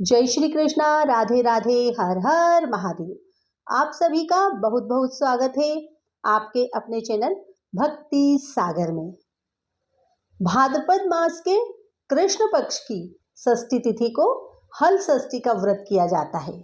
जय श्री कृष्णा, राधे राधे, हर हर महादेव। आप सभी का बहुत बहुत स्वागत है आपके अपने चैनल भक्ति सागर में। भाद्रपद मास के कृष्ण पक्ष की षष्ठी तिथि को हल षष्ठी का व्रत किया जाता है।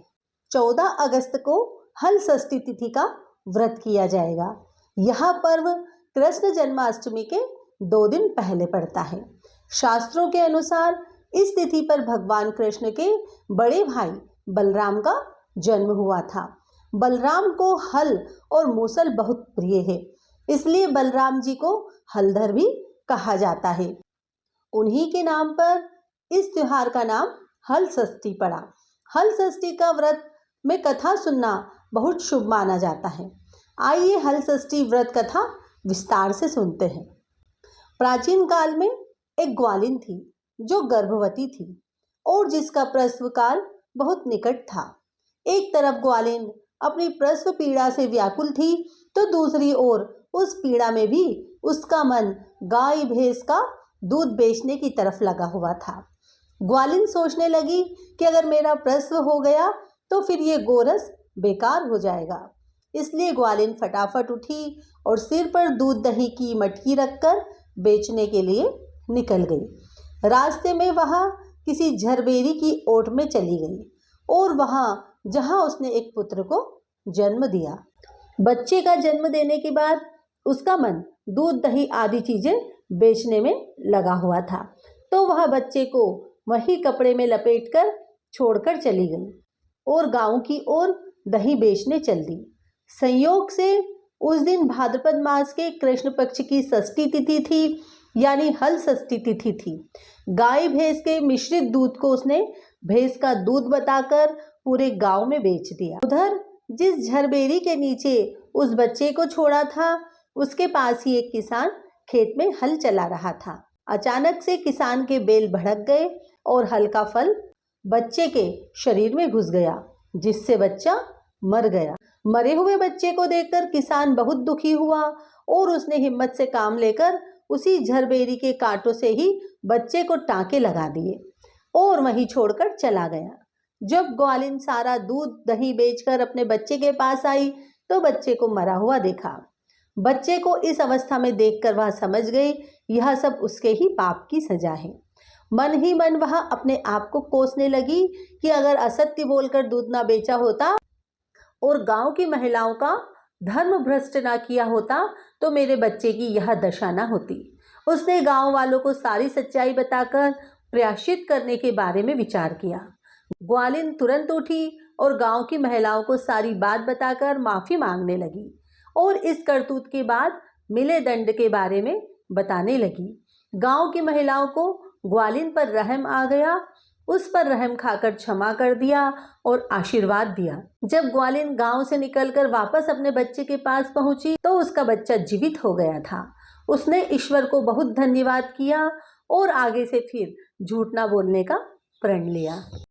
14 अगस्त को हल षष्ठी तिथि का व्रत किया जाएगा। यह पर्व कृष्ण जन्माष्टमी के 2 दिन पहले पड़ता है। शास्त्रों के अनुसार इस तिथि पर भगवान कृष्ण के बड़े भाई बलराम का जन्म हुआ था। बलराम को हल और मूसल बहुत प्रिय है, इसलिए बलराम जी को हलधर भी कहा जाता है। उन्हीं के नाम पर इस त्योहार का नाम हल षष्ठी पड़ा। हल षष्ठी का व्रत में कथा सुनना बहुत शुभ माना जाता है। आइए हल षष्ठी व्रत कथा विस्तार से सुनते हैं। प्राचीन काल में एक ग्वालिन थी जो गर्भवती थी और जिसका प्रसव काल बहुत निकट था। एक तरफ ग्वालिन अपनी प्रसव पीड़ा से व्याकुल थी, तो दूसरी ओर उस पीड़ा में भी उसका मन गाय भैंस का दूध बेचने की तरफ लगा हुआ था। ग्वालिन सोचने लगी कि अगर मेरा प्रसव हो गया तो फिर ये गोरस बेकार हो जाएगा। इसलिए ग्वालिन फटाफट उठी और सिर पर दूध दही की मटकी रखकर बेचने के लिए निकल गई। रास्ते में वह किसी झरबेरी की ओट में चली गई और वहां जहां उसने एक पुत्र को जन्म दिया। बच्चे का जन्म देने के बाद उसका मन दूध दही आदि चीजें बेचने में लगा हुआ था, तो वह बच्चे को वही कपड़े में लपेटकर छोड़कर चली गई और गांव की ओर दही बेचने चल दी। संयोग से उस दिन भाद्रपद मास के कृष्ण पक्ष की षष्ठी तिथि थी, यानी हल षष्ठी तिथि थी। गाय भैंस के मिश्रित दूध को उसने भैंस का दूध बताकर पूरे गांव में बेच दिया। उधर जिस झरबेरी के नीचे उस बच्चे को छोड़ा था, उसके पास ही एक किसान खेत में हल चला रहा था। अचानक से किसान के बैल भड़क गए और हल का फल बच्चे के शरीर में घुस गया, जिससे बच्चा मर गया। मरे हुए बच्चे को देखकर किसान बहुत दुखी हुआ और उसने हिम्मत से काम लेकर उसी झरबेरी के कांटों से ही बच्चे को टांके लगा दिए और वहीं छोड़कर चला गया। जब ग्वालिन सारा दूध दही बेचकर अपने बच्चे के पास आई तो बच्चे को मरा हुआ देखा। बच्चे को इस अवस्था में देखकर वह समझ गई यह सब उसके ही पाप की सजा है। मन ही मन वह अपने आप को कोसने लगी कि अगर असत्य बोलकर दूध ना बेचा होता और गांव की महिलाओं का धर्म भ्रष्ट ना किया होता तो मेरे बच्चे की यह दशा ना होती। उसने गांव वालों को सारी सच्चाई बताकर प्रायश्चित करने के बारे में विचार किया। ग्वालिन तुरंत उठी और गांव की महिलाओं को सारी बात बताकर माफी मांगने लगी और इस करतूत के बाद मिले दंड के बारे में बताने लगी। गांव की महिलाओं को ग्वालिन पर रहम आ गया, उस पर रहम खाकर क्षमा कर दिया और आशीर्वाद दिया। जब ग्वालिन गांव से निकलकर वापस अपने बच्चे के पास पहुंची तो उसका बच्चा जीवित हो गया था। उसने ईश्वर को बहुत धन्यवाद किया और आगे से फिर झूठ ना बोलने का प्रण लिया।